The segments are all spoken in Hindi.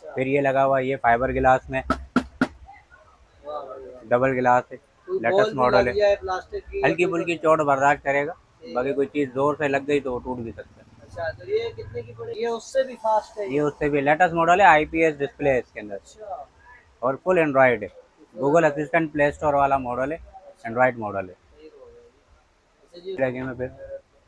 अच्छा। फिर ये लगा हुआ ये फाइबर गिलास में वाह भाई वाह। डबल गिलास है, कोई लेटेस्ट बॉल भी मॉडल लग है। जाए प्लास्टिक की या हल्की कोई फुल्की चोट बर्दाश्त करेगा, ठीक बाकी है। कोई चीज़ ज़ोर से लग गई तो वो टूट भी सकता है। अच्छा, तो ये कितने की पड़ेगी? ये उससे भी फास्ट है ये ये? उससे भी लेटेस्ट मॉडल है, आईपीएस डिस्प्ले है इसके अंदर अच्छा। और फुल एंड्रॉयड है। Full Google Android. Assistant play store वाला मॉडल है, अच्छा, एंड्रॉयड मॉडल है। ठीक हो गया जी। अच्छा जी। लगे में फिर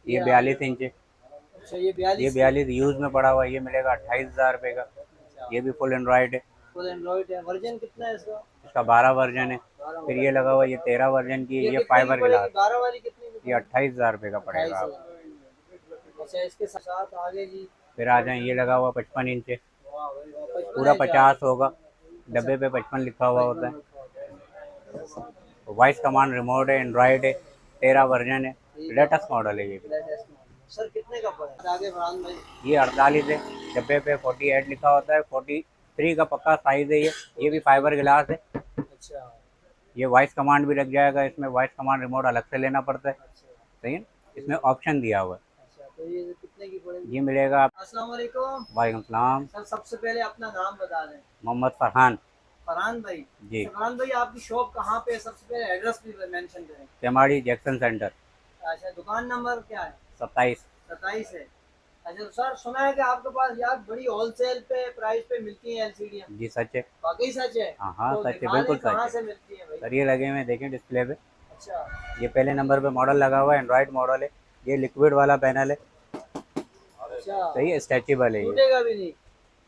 ये ये आगे। 42 इंच है। अच्छा, ये ये 42 की है? 42 यूज़ में पड़ा हुआ है, ये मिलेगा 28,000 रुपये का। अच्छा। ये भी फुल एंड्रॉयड है, फुल एंड्रॉइड है। वर्जन कितना है इसका? इसका 12 वर्जन है। 12 फिर वर्जन। ये लगा हुआ ये 13 वर्जन की ये है, ये कितने की फाइबर पड़ेगी? गिलास। 12 वाली कितने की ये पड़ेगी? 28,000 रुपये का पड़ेगा आप। 28,000। अच्छा, इसके साथ आगे जी। फिर आ जाए, ये लगा हुआ 55 इंच है, वाह भाई वाह, 55 पूरा है जी आगे। 50 होगा। अच्छा, डब्बे पे 55 लिखा हुआ होता 55 है। लिखा होता है। वॉइस कमांड रिमोट है, एंड्रॉयड है, 13 वर्जन है, ठीक है। लेटेस्ट मॉडल है ये भी। लेटेस्ट मॉडल सर कितने का पड़ा? आगे फरहान भाई। ये 48 है, डब्बे पे 48 लिखा होता है, 43 का पक्का साइज है ये भी फाइबर गिलास है। अच्छा। ये वॉइस कमांड भी लग जाएगा इसमें, वॉइस कमांड रिमोट अलग से लेना पड़ता है। अच्छा। सही है, इसमें ठीक है। ऑप्शन दिया हुआ है। अच्छा, तो ये कितने की पड़ेगी? ये मिलेगा आप। अस्सलाम वालेकुम। वालेकुम सलाम। सर सबसे पहले अपना नाम बता दें। मोहम्मद फरहान। फरहान भाई। जी। अच्छा फरहान भाई, आपकी शॉप कहाँ पे है? सबसे पहले एड्रेस भी मेंशन करें। चमाड़ी जैक्सन सेंटर। अच्छा, दुकान नंबर क्या है? 27। 27 है। अच्छा तो सर, सुना है कि आपके पास यार बड़ी होलसेल पे प्राइस पे मिलती हैं एलसीडियाँ। जी सच है। वाकई सच है? हाँ हाँ तो सच है, दिखा बिल्कुल दें सच कहाँ है। से मिलती है भाई। सर ये लगे हुए देखें डिस्प्ले पे, अच्छा। ये पहले नंबर पे मॉडल लगा हुआ है, एंड्रॉयड मॉडल है। ये लिक्विड वाला पैनल है। अच्छा। सही है, स्ट्रेचेबल है ये। टूटेगा भी नहीं?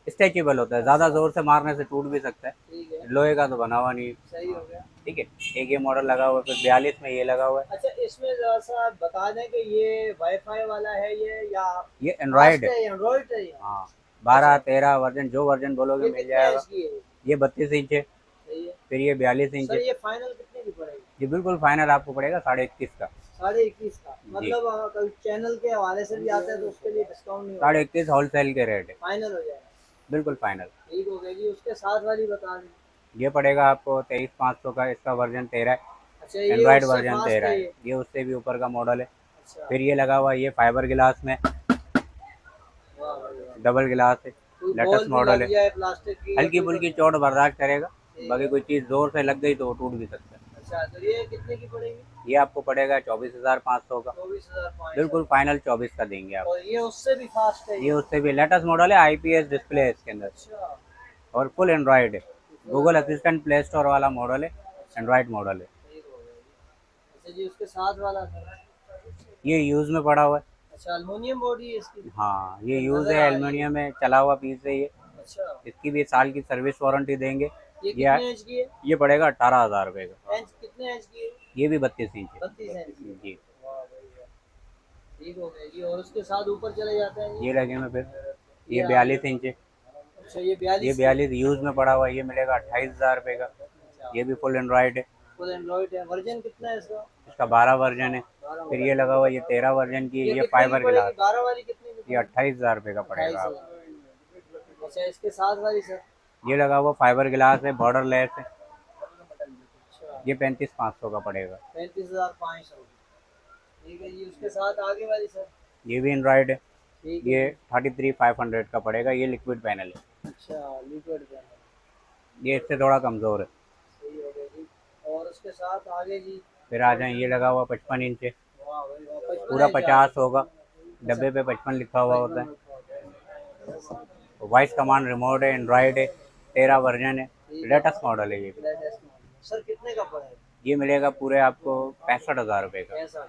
स्ट्रेचेबल होता है, ज़्यादा ज़ोर से मारने से टूट भी सकता है। ठीक है। लोहे का तो बना हुआ नहीं है। सही हो गया। ठीक है। एक ये मॉडल लगा हुआ है, फिर 42 में ये लगा हुआ है। अच्छा, इसमें जरा सा बता दें कि ये वाईफाई वाला है ये या ये एंड्रॉयड फास्ट है। है, एंड्रॉइड है ये? हाँ, अच्छा। 12 13 वर्जन, जो वर्जन बोलोगे ये मिल कितने जाएगा। एच की है? ये 32 इंच है। सही है। फिर ये 42 इंच सर है। ये फाइनल कितने की पड़ेगी? ये बिल्कुल फाइनल आपको पड़ेगा 21.5 का। 21.5 का जी, मतलब कल चैनल के हवाले से भी आता है तो उसके लिए डिस्काउंट नहीं होगा? 21.5 होलसेल के रेट है। फाइनल हो जाएगा? बिल्कुल फाइनल। ठीक हो गया जी। उसके साथ वाली बता दें। ये पड़ेगा आपको 23,500 का, इसका वर्जन 13 अच्छा, है। ये एंड्रॉयड उससे वर्जन फास्ट 13 है है, ये? ये उससे भी ऊपर का मॉडल है। अच्छा। फिर ये लगा हुआ ये फाइबर गिलास में वाह भाई वाह। डबल गिलास है, कोई बॉल लेटेस्ट भी मॉडल लग है। जाए प्लास्टिक की या हल्की कोई फुल्की चोट बर्दाश्त करेगा, ठीक बाकी है। कोई चीज़ ज़ोर से लग गई तो वो टूट भी सकता है। अच्छा, तो ये कितने की पड़ेगी? ये आपको पड़ेगा 24,500 का। 24,500। बिल्कुल फाइनल 24 का देंगे आप। और ये उससे भी फास्ट है ये ये? उससे भी लेटेस्ट मॉडल है, आईपीएस डिस्प्ले है इसके अंदर अच्छा। और फुल एंड्रॉयड है। Full Google Android. Assistant play store वाला मॉडल है, अच्छा। एंड्रॉयड मॉडल है। ठीक हो गया जी। अच्छा जी, उसके साथ वाला सर? ये यूज़ में पड़ा हुआ है। अच्छा, अल्मुनियम बॉडी है इसकी? हाँ, ये जो यूज़ है, नजर आ रही है। एल्युमिनियम में चला हुआ पीस है ये। अच्छा। इसकी भी साल की सर्विस वारंटी देंगे। ये ये कितने इंच की है? ये पड़ेगा 18,000 रुपये का। इंच कितने इंच की है? ये भी 32 इंच है। 32 इंच की है। जी। वाह भाई वाह। ठीक हो गया जी। और उसके साथ ऊपर चले जाते हैं जी। ये लगे में फिर ये ये आगे। 42 इंच है। अच्छा, ये ये 42 की है? 42 यूज़ में पड़ा हुआ है, ये मिलेगा 28,000 रुपये का। अच्छा। ये भी फुल एंड्रॉयड है। फुल एंड्रॉइड है। वर्जन कितना है इसका? इसका 12 वर्जन है। 12 फिर वर्जन। ये लगा हुआ ये 13 वर्जन की ये है, ये कितने की फाइबर पड़ेगी? गिलास। 12 वाली कितने की ये पड़ेगी? 28,000 रुपये का पड़ेगा आप। 28,000। अच्छा, इसके साथ वाली सर? ये लगा हुआ फाइबर गिलास है, बॉर्डर लेस है। अच्छा। ये 35,500 का पड़ेगा। 35,500। ठीक है जी। उसके साथ आगे वाली सर? ये भी एंड्रॉयड है। ठीक है ये जी। 33,500 का पड़ेगा, ये लिक्विड पैनल है। अच्छा, लिक्विड पैनल। ये इससे थोड़ा कमज़ोर है। सही हो गया जी। और उसके साथ आगे जी? फिर आ जाए, ये लगा हुआ 55 इंच है, वाह भाई वाह, 55 पूरा है जी आगे। 50 होगा। अच्छा, डब्बे पे 55 लिखा हुआ होता 55 है। रखा होता है। वॉइस कमांड रिमोट है, एंड्रॉयड है, 13 वर्जन है, ठीक है। लेटेस्ट मॉडल है ये भी। लेटेस्ट मॉडल सर कितने का पड़ेगा? ये मिलेगा पूरे आपको 65,000 रुपये का। ऐसा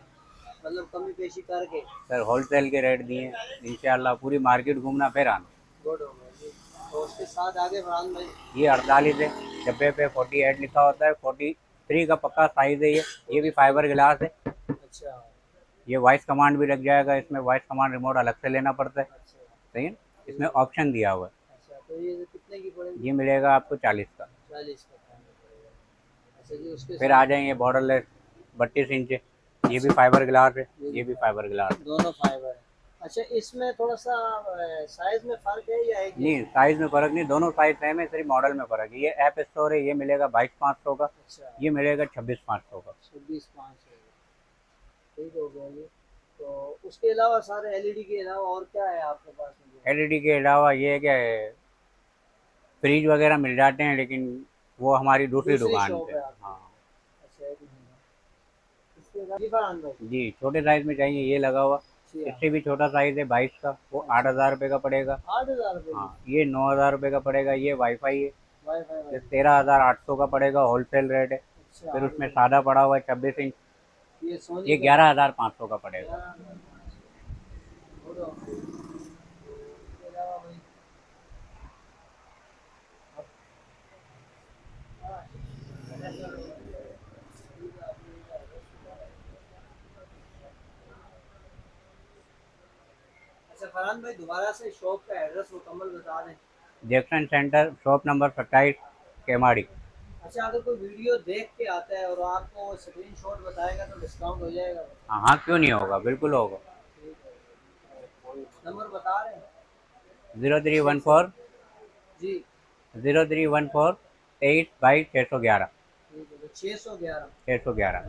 मतलब कमी पेशी करके? सर होलसेल के रेट दिए, इंशाल्लाह पूरी मार्केट घूमना फिर आना। गुड हो गया जी। तो उसके साथ आगे फरहान भाई? ये 48 है, डब्बे पे 48 लिखा होता है, 43 का पक्का साइज है ये भी फाइबर गिलास है। अच्छा। ये वॉइस कमांड भी लग जाएगा इसमें, वॉइस कमांड रिमोट अलग से लेना पड़ता है। अच्छा। सही है, इसमें ऑप्शन दिया हुआ है। अच्छा, तो ये कितने की पड़ेगी? ये मिलेगा आपको 40 का। 40 का फाइनल पड़ेगा। अच्छा जी, उसके फिर आ साथ? जाएंगे बॉर्डर लेस 32 इंच है, ये भी फाइबर गिलास है। ये भी ये भी फाइबर। फाइबर गिलास है। दोनों फाइबर है। अच्छा, इसमें थोड़ा सा साइज में फर्क है या एक नहीं, जैसा? साइज में फ़र्क नहीं, दोनों साइज सेम है, सिर्फ मॉडल में फ़र्क है। ये ऐप स्टोर है, ये मिलेगा 22,500 का। अच्छा। ये मिलेगा 26,500 का। 26,500। ठीक हो गया जी। तो उसके अलावा सारे एलईडी के अलावा और क्या है आपके पास में? एलईडी के अलावा ये क्या है, फ्रिज वगैरह मिल जाते हैं, लेकिन वो हमारी दूसरी दूसरी दुकान शॉप पे। है आपकी। हाँ अच्छा एक मिनट। इसके बाद जी फरहान भाई। जी, छोटे साइज में चाहिए, ये लगा हुआ। जी हाँ। इससे भी छोटा साइज है 22 का, वो अच्छा 8,000 रुपये का पड़ेगा। 8,000 रुपये हाँ, की। ये 9,000 रुपये का पड़ेगा। ये वाईफाई है, वाईफाई ये वाली। 13,800 का पड़ेगा, होलसेल रेट है। अच्छा फिर उसमें 8,000। सादा पड़ा हुआ है 26 इंच, ये सोनी ये का है। 11,500 का पड़ेगा। 11,500। और इसके अलावा भाई अच्छा फरहान भाई दोबारा से शॉप का एड्रेस मुकम्मल बता दें। Jackson centre, shop number 27, Keamari. अच्छा अगर कोई वीडियो देख के आता है और आपको स्क्रीनशॉट बताएगा तो डिस्काउंट हो जाएगा। हाँ हाँ, क्यों नहीं होगा, बिल्कुल होगा। ठीक है नंबर बता रहे हैं। 0314 जी 0314 23/611। ठीक है तो 611। 611।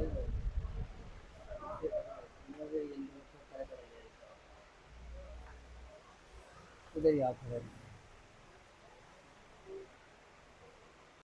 इधर ही आप